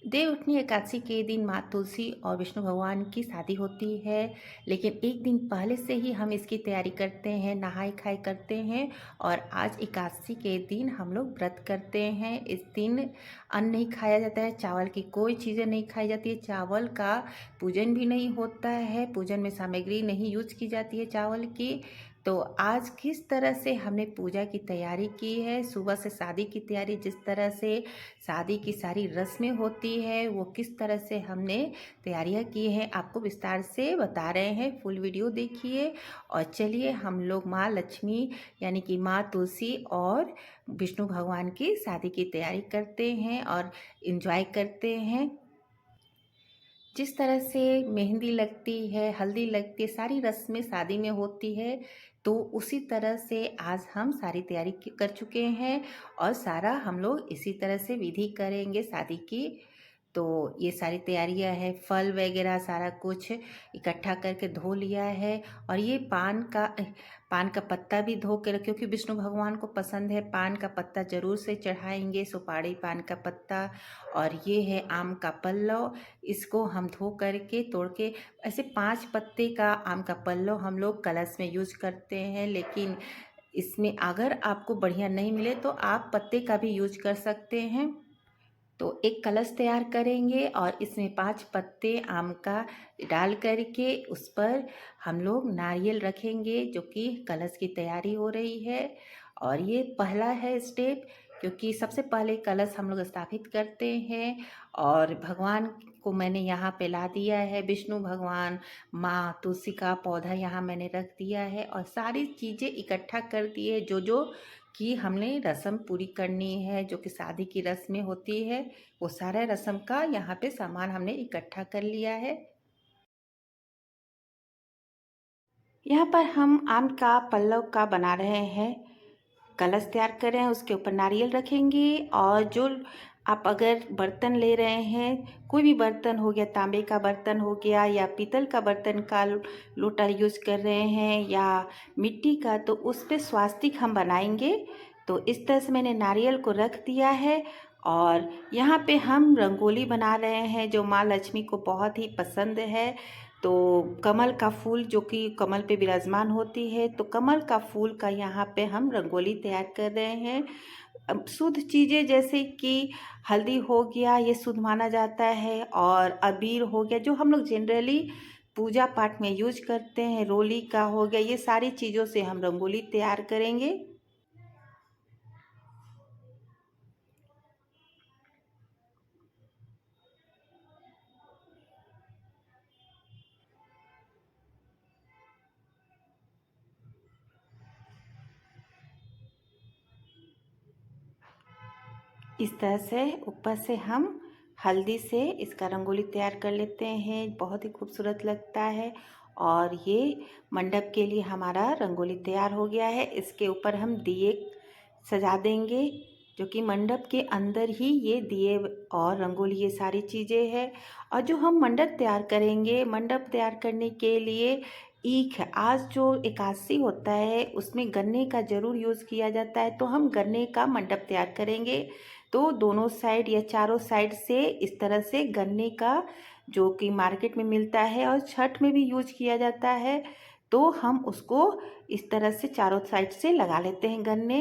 देवउठनी एकादशी के दिन माँ तुलसी और विष्णु भगवान की शादी होती है। लेकिन एक दिन पहले से ही हम इसकी तैयारी करते हैं, नहाई खाई करते हैं। और आज एकादशी के दिन हम लोग व्रत करते हैं। इस दिन अन्न नहीं खाया जाता है, चावल की कोई चीज़ें नहीं खाई जाती है, चावल का पूजन भी नहीं होता है, पूजन में सामग्री नहीं यूज की जाती है चावल की। तो आज किस तरह से हमने पूजा की तैयारी की है, सुबह से शादी की तैयारी, जिस तरह से शादी की सारी रस्में होती है वो किस तरह से हमने तैयारियां की हैं, आपको विस्तार से बता रहे हैं। फुल वीडियो देखिए और चलिए हम लोग माँ लक्ष्मी यानी कि माँ तुलसी और विष्णु भगवान की शादी की तैयारी करते हैं और इन्जॉय करते हैं। जिस तरह से मेहंदी लगती है, हल्दी लगती है, सारी रस्में शादी में होती है, तो उसी तरह से आज हम सारी तैयारी कर चुके हैं और सारा हम लोग इसी तरह से विधि करेंगे शादी की। तो ये सारी तैयारियां है, फल वगैरह सारा कुछ इकट्ठा करके धो लिया है। और ये पान का पत्ता भी धो के रख, क्योंकि विष्णु भगवान को पसंद है, पान का पत्ता जरूर से चढ़ाएंगे, सुपारी पान का पत्ता। और ये है आम का पल्लव, इसको हम धो करके तोड़ के ऐसे 5 पत्ते का आम का पल्लव हम लोग कलश में यूज करते हैं। लेकिन इसमें अगर आपको बढ़िया नहीं मिले तो आप पत्ते का भी यूज कर सकते हैं। तो एक कलश तैयार करेंगे और इसमें 5 पत्ते आम का डाल करके उस पर हम लोग नारियल रखेंगे, जो कि कलश की तैयारी हो रही है। और ये पहला है स्टेप, क्योंकि सबसे पहले कलश हम लोग स्थापित करते हैं। और भगवान को मैंने यहाँ पे ला दिया है, विष्णु भगवान, माँ तुलसी का पौधा यहाँ मैंने रख दिया है और सारी चीज़ें इकट्ठा कर दी है, जो जो कि हमने रस्म पूरी करनी है, जो कि शादी की रस्में होती है, वो सारा रस्म का यहाँ पे सामान हमने इकट्ठा कर लिया है। यहाँ पर हम आम का पल्लव का बना रहे हैं, कलश तैयार कर रहे हैं, उसके ऊपर नारियल रखेंगे। और जो आप अगर बर्तन ले रहे हैं, कोई भी बर्तन हो गया, तांबे का बर्तन हो गया या पीतल का बर्तन का लोटा यूज कर रहे हैं या मिट्टी का, तो उस पर स्वास्तिक हम बनाएंगे। तो इस तरह से मैंने नारियल को रख दिया है। और यहाँ पे हम रंगोली बना रहे हैं, जो माँ लक्ष्मी को बहुत ही पसंद है। तो कमल का फूल, जो कि कमल पे विराजमान होती है, तो कमल का फूल का यहाँ पे हम रंगोली तैयार कर रहे हैं। अब शुद्ध चीज़ें जैसे कि हल्दी हो गया, ये शुद्ध माना जाता है। और अबीर हो गया, जो हम लोग जनरली पूजा पाठ में यूज करते हैं, रोली का हो गया, ये सारी चीज़ों से हम रंगोली तैयार करेंगे। इस तरह से ऊपर से हम हल्दी से इसका रंगोली तैयार कर लेते हैं, बहुत ही खूबसूरत लगता है। और ये मंडप के लिए हमारा रंगोली तैयार हो गया है। इसके ऊपर हम दिए सजा देंगे, जो कि मंडप के अंदर ही ये दिए और रंगोली ये सारी चीज़ें हैं। और जो हम मंडप तैयार करेंगे, मंडप तैयार करने के लिए ईख, आज जो एकादशी होता है उसमें गन्ने का ज़रूर यूज़ किया जाता है, तो हम गन्ने का मंडप तैयार करेंगे। तो दोनों साइड या चारों साइड से इस तरह से गन्ने का, जो कि मार्केट में मिलता है और छठ में भी यूज किया जाता है, तो हम उसको इस तरह से चारों साइड से लगा लेते हैं गन्ने।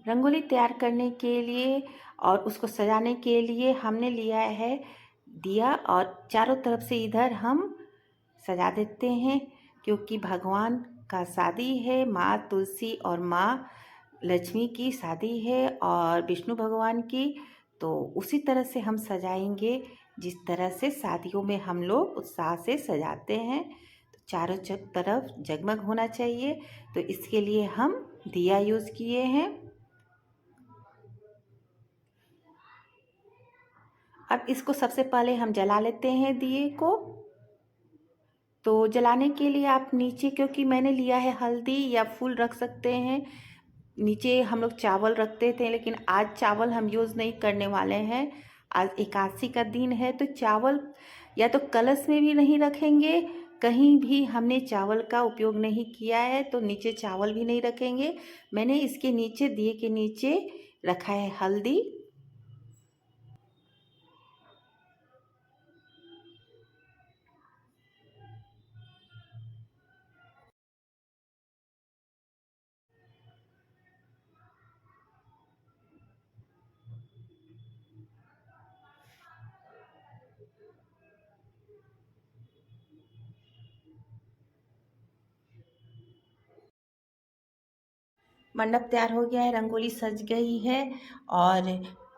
रंगोली तैयार करने के लिए और उसको सजाने के लिए हमने लिया है दिया, और चारों तरफ से इधर हम सजा देते हैं, क्योंकि भगवान का शादी है, माँ तुलसी और माँ लक्ष्मी की शादी है और विष्णु भगवान की। तो उसी तरह से हम सजाएंगे, जिस तरह से शादियों में हम लोग उत्साह से सजाते हैं। तो चारों तरफ जगमग होना चाहिए, तो इसके लिए हम दिया यूज़ किए हैं। अब इसको सबसे पहले हम जला लेते हैं दिए को। तो जलाने के लिए आप नीचे, क्योंकि मैंने लिया है हल्दी या फूल रख सकते हैं, नीचे हम लोग चावल रखते थे, लेकिन आज चावल हम यूज़ नहीं करने वाले हैं। आज एकादशी का दिन है, तो चावल या तो कलश में भी नहीं रखेंगे, कहीं भी हमने चावल का उपयोग नहीं किया है, तो नीचे चावल भी नहीं रखेंगे। मैंने इसके नीचे, दिए के नीचे रखा है हल्दी। मंडप तैयार हो गया है, रंगोली सज गई है। और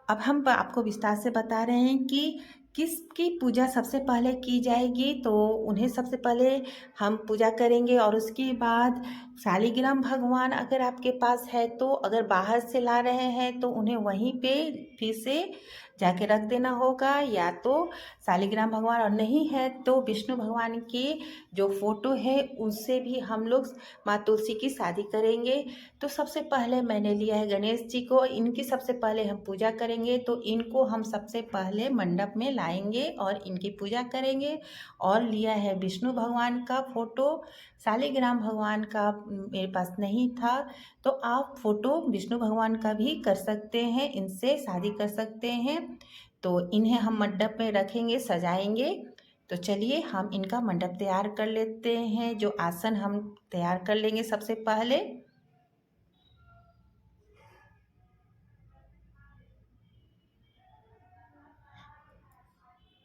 अब हम आपको विस्तार से बता रहे हैं कि किसकी पूजा सबसे पहले की जाएगी। तो उन्हें सबसे पहले हम पूजा करेंगे और उसके बाद शालिग्राम भगवान अगर आपके पास है तो, अगर बाहर से ला रहे हैं तो उन्हें वहीं पे फिर से जाके रख देना होगा, या तो शालिग्राम भगवान, और नहीं है तो विष्णु भगवान की जो फोटो है उससे भी हम लोग माँ तुलसी की शादी करेंगे। तो सबसे पहले मैंने लिया है गणेश जी को, इनकी सबसे पहले हम पूजा करेंगे। तो इनको हम सबसे पहले मंडप में लाएंगे और इनकी पूजा करेंगे। और लिया है विष्णु भगवान का फोटो, शालिग्राम भगवान का मेरे पास नहीं था, तो आप फोटो विष्णु भगवान का भी कर सकते हैं, इनसे शादी कर सकते हैं। तो इन्हें हम मंडप में रखेंगे, सजाएंगे। तो चलिए हम इनका मंडप तैयार कर लेते हैं। जो आसन हम तैयार कर लेंगे सबसे पहले।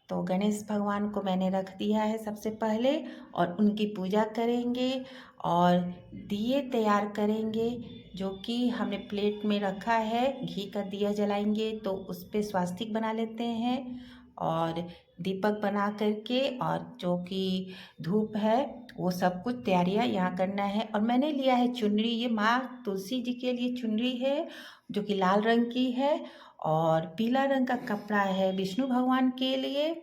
तो गणेश भगवान को मैंने रख दिया है सबसे पहले, और उनकी पूजा करेंगे और दिए तैयार करेंगे, जो कि हमने प्लेट में रखा है। घी का दिया जलाएंगे, तो उस पर स्वास्तिक बना लेते हैं और दीपक बना करके, और जो कि धूप है, वो सब कुछ तैयारियां यहाँ करना है। और मैंने लिया है चुनरी, ये माँ तुलसी जी के लिए चुनरी है जो कि लाल रंग की है। और पीला रंग का कपड़ा है विष्णु भगवान के लिए,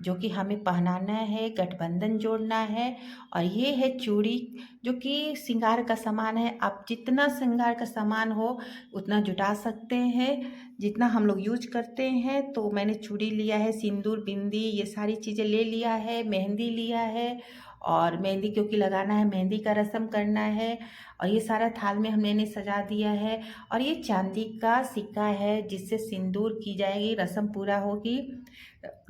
जो कि हमें पहनाना है, गठबंधन जोड़ना है। और ये है चूड़ी, जो कि श्रृंगार का सामान है। आप जितना श्रृंगार का सामान हो उतना जुटा सकते हैं, जितना हम लोग यूज करते हैं। तो मैंने चूड़ी लिया है, सिंदूर, बिंदी, ये सारी चीज़ें ले लिया है। मेहंदी लिया है, और मेहंदी क्योंकि लगाना है, मेहंदी का रस्म करना है। और ये सारा थाल में हमने सजा दिया है। और ये चांदी का सिक्का है जिससे सिंदूर की जाएगी, रस्म पूरा होगी।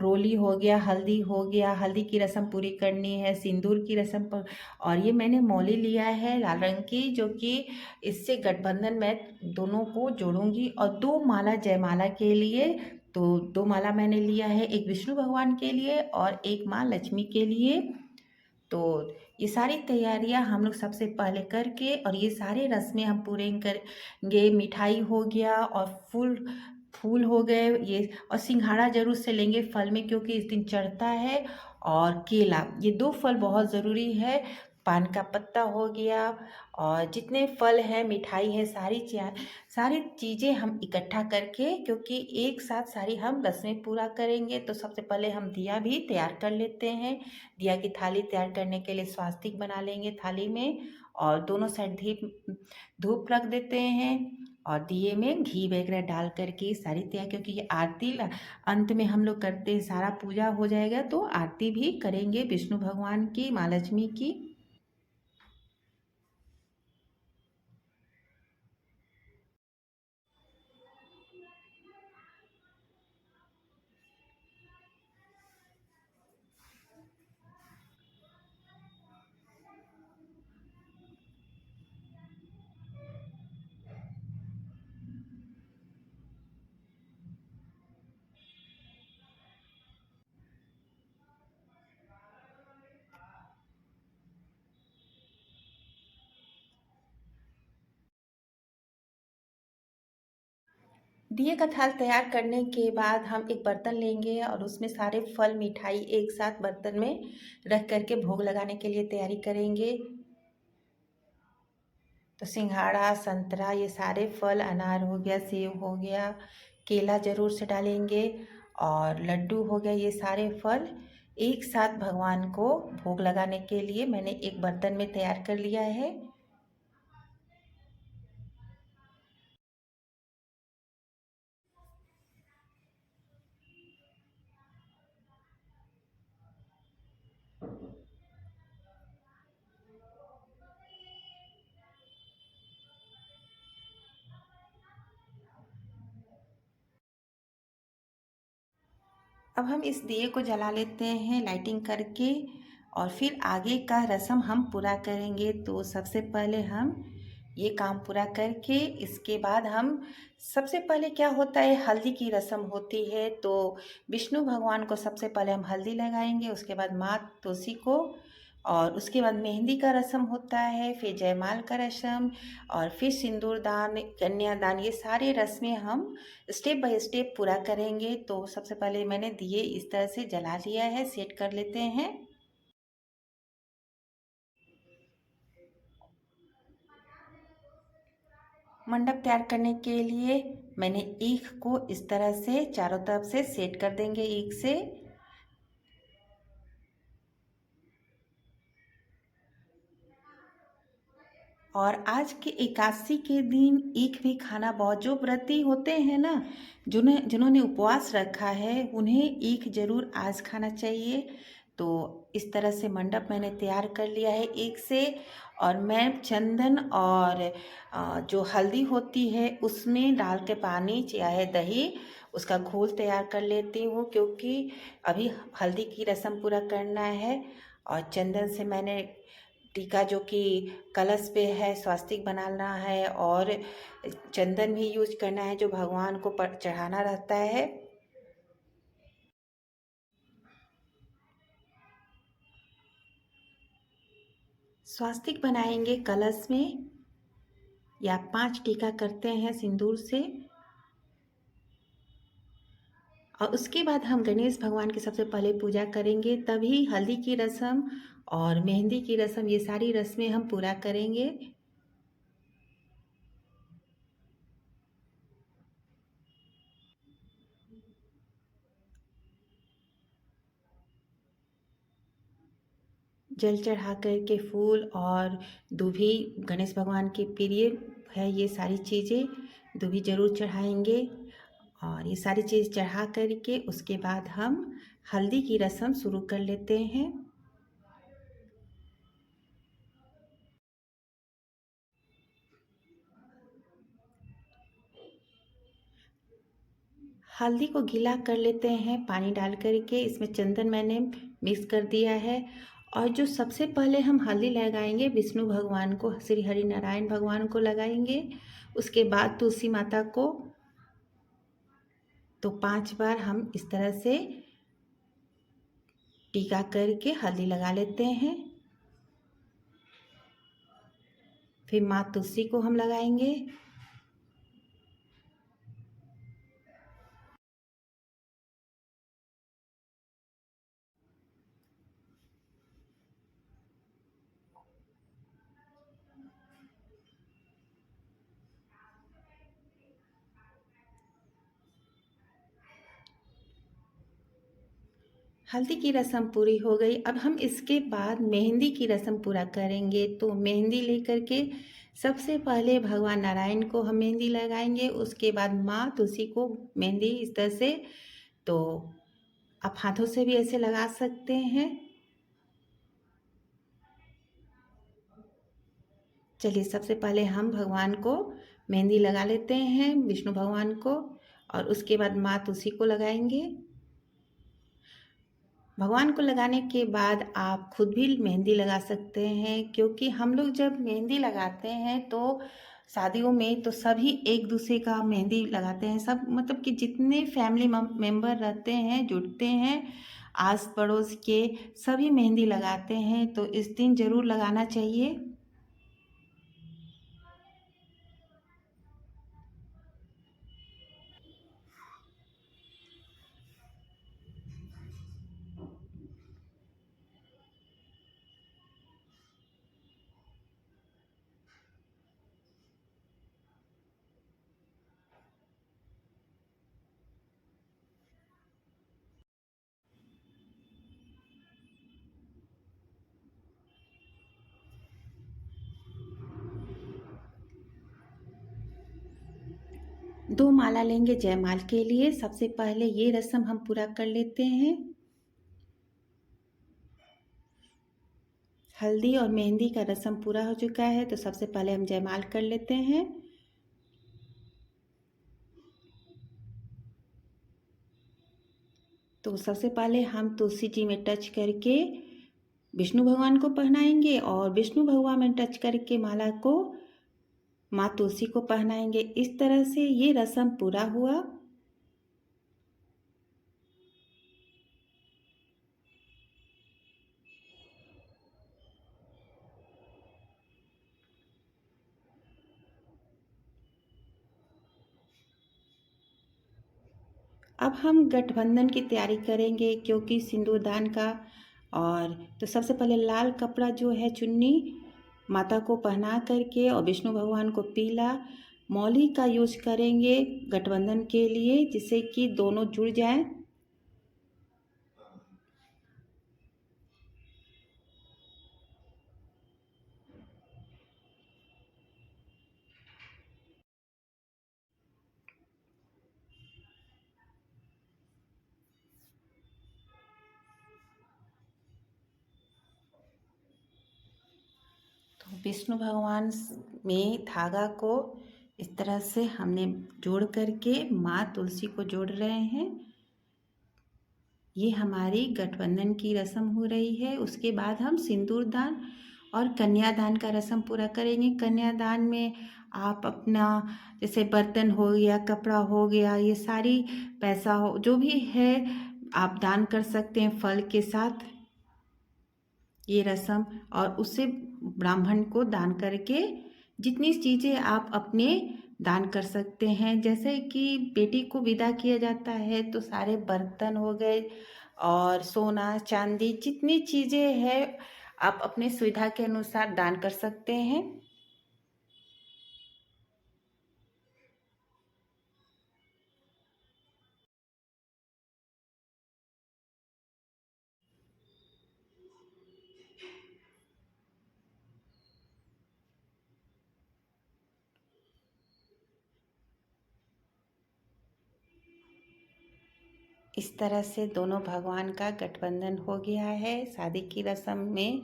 रोली हो गया, हल्दी हो गया, हल्दी की रस्म पूरी करनी है, सिंदूर की रस्म पर। और ये मैंने मौली लिया है लाल रंग की, जो कि इससे गठबंधन मैं दोनों को जोड़ूंगी। और 2 माला जयमाला के लिए, तो 2 माला मैंने लिया है, एक विष्णु भगवान के लिए और एक माँ लक्ष्मी के लिए। तो ये सारी तैयारियां हम लोग सबसे पहले करके, और ये सारे रस्में हम पूरे करेंगे। मिठाई हो गया और फूल फूल हो गए ये, और सिंघाड़ा जरूर से लेंगे फल में, क्योंकि इस दिन चढ़ता है। और केला, ये 2 फल बहुत ज़रूरी है। पान का पत्ता हो गया, और जितने फल हैं, मिठाई है, सारी चीज़ें हम इकट्ठा करके, क्योंकि एक साथ सारी हम रस्में पूरा करेंगे। तो सबसे पहले हम दिया भी तैयार कर लेते हैं। दिया की थाली तैयार करने के लिए स्वास्तिक बना लेंगे थाली में, और दोनों साइड धूप रख देते हैं, और दिए में घी वगैरह डाल करके सारी तैयार, क्योंकि ये आरती अंत में हम लोग करते हैं। सारा पूजा हो जाएगा तो आरती भी करेंगे विष्णु भगवान की, माँ लक्ष्मी की। दिए का थाल तैयार करने के बाद हम एक बर्तन लेंगे और उसमें सारे फल मिठाई एक साथ बर्तन में रख करके भोग लगाने के लिए तैयारी करेंगे। तो सिंघाड़ा, संतरा, ये सारे फल, अनार हो गया, सेब हो गया, केला ज़रूर से डालेंगे, और लड्डू हो गया, ये सारे फल एक साथ भगवान को भोग लगाने के लिए मैंने एक बर्तन में तैयार कर लिया है। अब हम इस दिए को जला लेते हैं लाइटिंग करके, और फिर आगे का रस्म हम पूरा करेंगे। तो सबसे पहले हम ये काम पूरा करके, इसके बाद हम सबसे पहले क्या होता है, हल्दी की रस्म होती है। तो विष्णु भगवान को सबसे पहले हम हल्दी लगाएंगे, उसके बाद माँ तुलसी को और उसके बाद मेहंदी का रस्म होता है, फिर जयमाल का रस्म और फिर सिंदूरदान, कन्यादान, ये सारे रस्में हम स्टेप बाय स्टेप पूरा करेंगे। तो सबसे पहले मैंने दिए इस तरह से जला लिया है, सेट कर लेते हैं। मंडप तैयार करने के लिए मैंने ईख को इस तरह से चारों तरफ से सेट कर देंगे ईख से। और आज के एकादशी के दिन ईख भी खाना बहुत, जो व्रती होते हैं ना, जिन्होंने उपवास रखा है, उन्हें ईख जरूर आज खाना चाहिए। तो इस तरह से मंडप मैंने तैयार कर लिया है ईख से। और मैं चंदन और जो हल्दी होती है उसमें डाल के पानी चाहे दही, उसका घोल तैयार कर लेती हूँ, क्योंकि अभी हल्दी की रस्म पूरा करना है। और चंदन से मैंने टीका जो कि कलश पे है, स्वास्तिक बनाना है, और चंदन भी यूज करना है जो भगवान को चढ़ाना रहता है। स्वास्तिक बनाएंगे कलश में, या 5 टीका करते हैं सिंदूर से। और उसके बाद हम गणेश भगवान की सबसे पहले पूजा करेंगे, तभी हल्दी की रस्म और मेहंदी की रस्म, ये सारी रस्में हम पूरा करेंगे। जल चढ़ा कर के फूल और दूभी, गणेश भगवान के प्रिय है ये सारी चीज़ें, दूभी जरूर चढ़ाएंगे। और ये सारी चीज़ चढ़ा कर के उसके बाद हम हल्दी की रस्म शुरू कर लेते हैं। हल्दी को गीला कर लेते हैं पानी डाल कर के, इसमें चंदन मैंने मिक्स कर दिया है। और जो सबसे पहले हम हल्दी लगाएंगे विष्णु भगवान को, श्री हरि नारायण भगवान को लगाएंगे, उसके बाद तुलसी माता को। तो 5 बार हम इस तरह से टीका करके हल्दी लगा लेते हैं। फिर माँ तुलसी को हम लगाएंगे। हल्दी की रस्म पूरी हो गई। अब हम इसके बाद मेहंदी की रस्म पूरा करेंगे। तो मेहंदी लेकर के सबसे पहले भगवान नारायण को हम मेहंदी लगाएंगे, उसके बाद माँ तुलसी को मेहंदी इस तरह से। तो आप हाथों से भी ऐसे लगा सकते हैं। चलिए सबसे पहले हम भगवान को मेहंदी लगा लेते हैं, विष्णु भगवान को, और उसके बाद माँ तुलसी को लगाएंगे। भगवान को लगाने के बाद आप खुद भी मेहंदी लगा सकते हैं, क्योंकि हम लोग जब मेहंदी लगाते हैं तो शादियों में तो सभी एक दूसरे का मेहंदी लगाते हैं, सब मतलब कि जितने फैमिली मेंबर रहते हैं, जुड़ते हैं, आस पड़ोस के सभी मेहंदी लगाते हैं। तो इस दिन ज़रूर लगाना चाहिए। 2 माला लेंगे जयमाल के लिए। सबसे पहले ये रस्म हम पूरा कर लेते हैं। हल्दी और मेहंदी का रस्म पूरा हो चुका है, तो सबसे पहले हम जयमाल कर लेते हैं। तो सबसे पहले हम तुलसी जी में टच करके विष्णु भगवान को पहनाएंगे, और विष्णु भगवान में टच करके माला को माँ तुलसी को पहनाएंगे। इस तरह से ये रस्म पूरा हुआ। अब हम गठबंधन की तैयारी करेंगे क्योंकि सिंदूरदान का। और तो सबसे पहले लाल कपड़ा जो है चुन्नी माता को पहना करके और विष्णु भगवान को पीला मौली का यूज करेंगे गठबंधन के लिए, जिससे कि दोनों जुड़ जाएं। तो विष्णु भगवान में धागा को इस तरह से हमने जोड़ करके माँ तुलसी को जोड़ रहे हैं। ये हमारी गठबंधन की रस्म हो रही है। उसके बाद हम सिंदूरदान और कन्यादान का रस्म पूरा करेंगे। कन्यादान में आप अपना जैसे बर्तन हो गया, कपड़ा हो गया, ये सारी पैसा हो जो भी है आप दान कर सकते हैं फल के साथ ये रस्म। और उससे ब्राह्मण को दान करके जितनी चीज़ें आप अपने दान कर सकते हैं, जैसे कि बेटी को विदा किया जाता है तो सारे बर्तन हो गए और सोना चांदी जितनी चीज़ें हैं आप अपने सुविधा के अनुसार दान कर सकते हैं। इस तरह से दोनों भगवान का गठबंधन हो गया है शादी की रस्म में।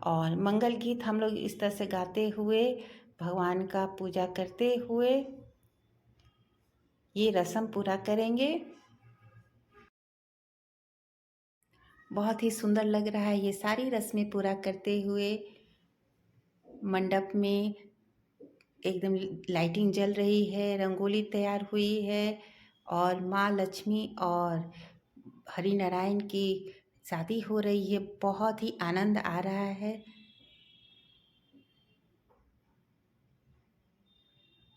और मंगल गीत हम लोग इस तरह से गाते हुए भगवान का पूजा करते हुए ये रस्म पूरा करेंगे। बहुत ही सुंदर लग रहा है ये सारी रस्में पूरा करते हुए। मंडप में एकदम लाइटिंग जल रही है, रंगोली तैयार हुई है और माँ लक्ष्मी और हरि नारायण की शादी हो रही है। बहुत ही आनंद आ रहा है।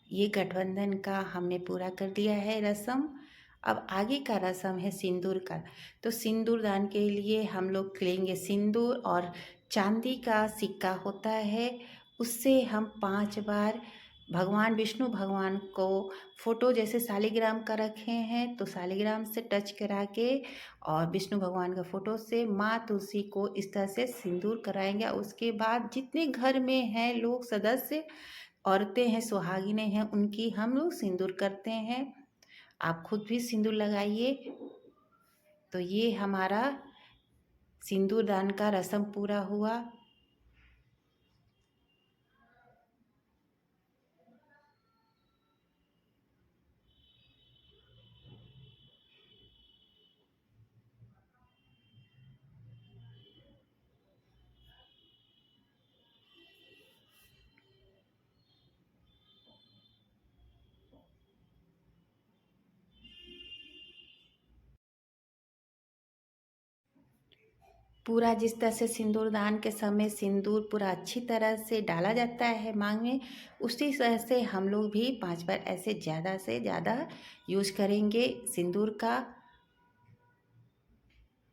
ये गठबंधन का हमने पूरा कर दिया है रस्म। अब आगे का रस्म है सिंदूर का। तो सिंदूर दान के लिए हम लोग लेंगे सिंदूर और चांदी का सिक्का होता है, उससे हम 5 बार भगवान विष्णु भगवान को फोटो जैसे शालिग्राम का रखे हैं तो शालिग्राम से टच करा के और विष्णु भगवान का फोटो से माँ तुलसी को इस तरह से सिंदूर कराएंगे। उसके बाद जितने घर में हैं लोग सदस्य औरतें हैं सुहागिनें हैं उनकी हम लोग सिंदूर करते हैं। आप खुद भी सिंदूर लगाइए। तो ये हमारा सिंदूर दान का रस्म पूरा हुआ। पूरा जिस तरह से सिंदूर दान के समय सिंदूर पूरा अच्छी तरह से डाला जाता है मांग में, उसी तरह से हम लोग भी 5 बार ऐसे ज़्यादा से ज़्यादा यूज करेंगे सिंदूर का।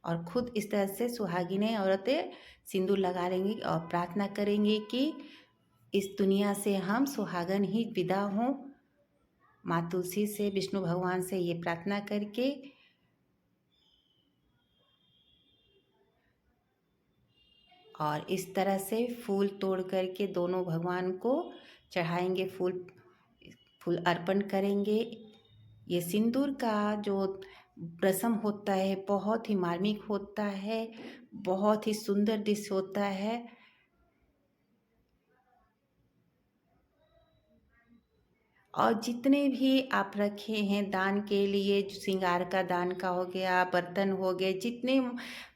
और खुद इस तरह से सुहागिनें औरतें सिंदूर लगा लेंगी और प्रार्थना करेंगी कि इस दुनिया से हम सुहागन ही विदा हों। माँ तुलसी से विष्णु भगवान से ये प्रार्थना करके और इस तरह से फूल तोड़ करके दोनों भगवान को चढ़ाएंगे, फूल फूल अर्पण करेंगे। ये सिंदूर का जो रस्म होता है बहुत ही मार्मिक होता है, बहुत ही सुंदर दृश्य होता है। और जितने भी आप रखे हैं दान के लिए, श्रृंगार का दान का हो गया, बर्तन हो गए, जितने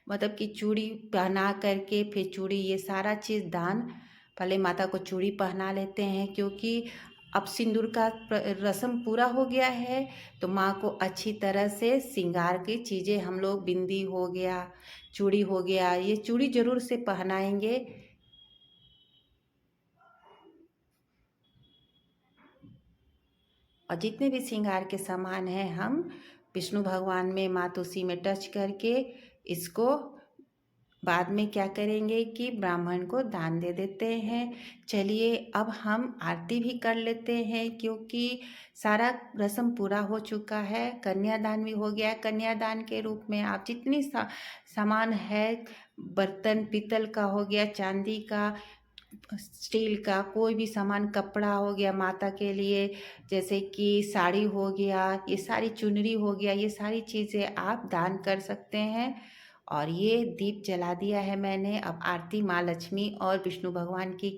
मतलब कि चूड़ी पहना करके फिर चूड़ी ये सारा चीज़ दान, पहले माता को चूड़ी पहना लेते हैं क्योंकि अब सिंदूर का रस्म पूरा हो गया है तो माँ को अच्छी तरह से श्रृंगार की चीज़ें हम लोग बिंदी हो गया, चूड़ी हो गया, ये चूड़ी ज़रूर से पहनाएंगे। और जितने भी श्रृंगार के सामान हैं हम विष्णु भगवान में माँ तुलसी में टच करके इसको बाद में क्या करेंगे कि ब्राह्मण को दान दे देते हैं। चलिए अब हम आरती भी कर लेते हैं, क्योंकि सारा रस्म पूरा हो चुका है। कन्यादान भी हो गया। कन्यादान के रूप में आप जितनी सामान है, बर्तन पीतल का हो गया, चांदी का, स्टील का, कोई भी सामान, कपड़ा हो गया माता के लिए, जैसे कि साड़ी हो गया, ये सारी चुनरी हो गया, ये सारी चीज़ें आप दान कर सकते हैं। और ये दीप जला दिया है मैंने। अब आरती माँ लक्ष्मी और विष्णु भगवान की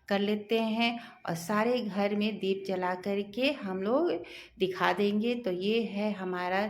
कर लेते हैं और सारे घर में दीप जला करके हम लोग दिखा देंगे। तो ये है हमारा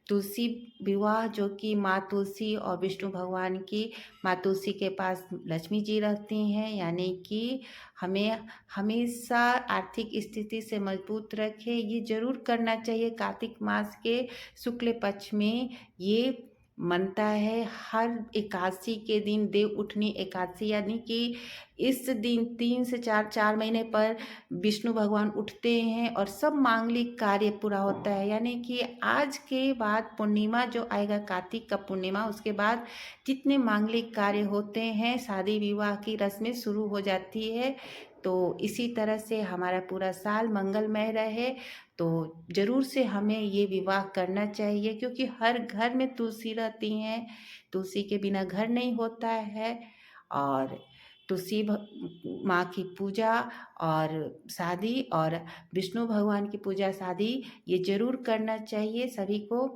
तुलसी विवाह, जो कि माँ तुलसी और विष्णु भगवान की, माँ तुलसी के पास लक्ष्मी जी रहती हैं, यानी कि हमें हमेशा आर्थिक स्थिति से मजबूत रखे। ये ज़रूर करना चाहिए। कार्तिक मास के शुक्ल पक्ष में ये मनता है। हर एकादशी के दिन देव उठनी एकादशी, यानी कि इस दिन 3 से 4 महीने पर विष्णु भगवान उठते हैं और सब मांगलिक कार्य पूरा होता है। यानी कि आज के बाद पूर्णिमा जो आएगा, कार्तिक का पूर्णिमा, उसके बाद जितने मांगलिक कार्य होते हैं, शादी विवाह की रस्में शुरू हो जाती है। तो इसी तरह से हमारा पूरा साल मंगलमय रहे। तो ज़रूर से हमें ये विवाह करना चाहिए, क्योंकि हर घर में तुलसी रहती हैं। तुलसी के बिना घर नहीं होता है। और तुलसी माँ की पूजा और शादी और विष्णु भगवान की पूजा शादी ये ज़रूर करना चाहिए सभी को।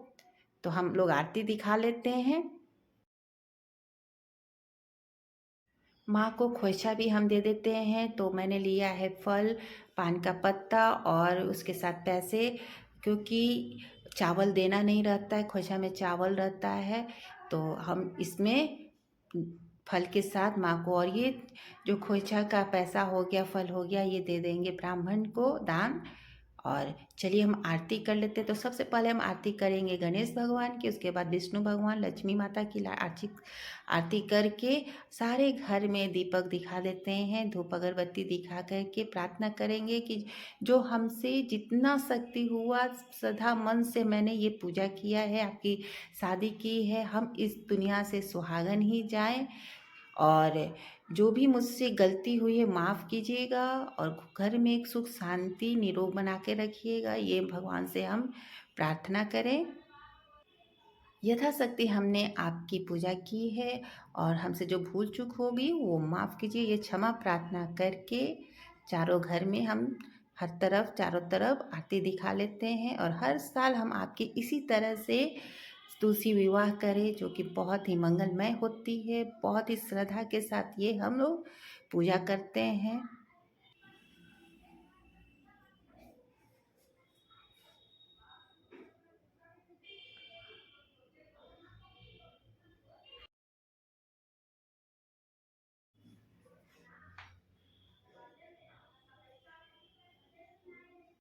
तो हम लोग आरती दिखा लेते हैं। माँ को खोइछा भी हम दे देते हैं। तो मैंने लिया है फल, पान का पत्ता और उसके साथ पैसे, क्योंकि चावल देना नहीं रहता है, खोइछा में चावल रहता है। तो हम इसमें फल के साथ माँ को, और ये जो खोइछा का पैसा हो गया, फल हो गया, ये दे देंगे ब्राह्मण को दान। और चलिए हम आरती कर लेते हैं। तो सबसे पहले हम आरती करेंगे गणेश भगवान की, उसके बाद विष्णु भगवान, लक्ष्मी माता की आरती आरती करके सारे घर में दीपक दिखा देते हैं। धूप अगरबत्ती दिखा करके प्रार्थना करेंगे कि जो हमसे जितना शक्ति हुआ, श्रद्धा मन से मैंने ये पूजा किया है, आपकी शादी की है, हम इस दुनिया से सुहागन ही जाएं। और जो भी मुझसे गलती हुई है माफ़ कीजिएगा, और घर में एक सुख शांति निरोग बना के रखिएगा, ये भगवान से हम प्रार्थना करें। यथाशक्ति हमने आपकी पूजा की है, और हमसे जो भूल चूक होगी वो माफ़ कीजिए, ये क्षमा प्रार्थना करके चारों घर में हम हर तरफ, चारों तरफ आरती दिखा लेते हैं। और हर साल हम आपकी इसी तरह से तुलसी विवाह करें, जो कि बहुत ही मंगलमय होती है। बहुत ही श्रद्धा के साथ ये हम लोग पूजा करते हैं।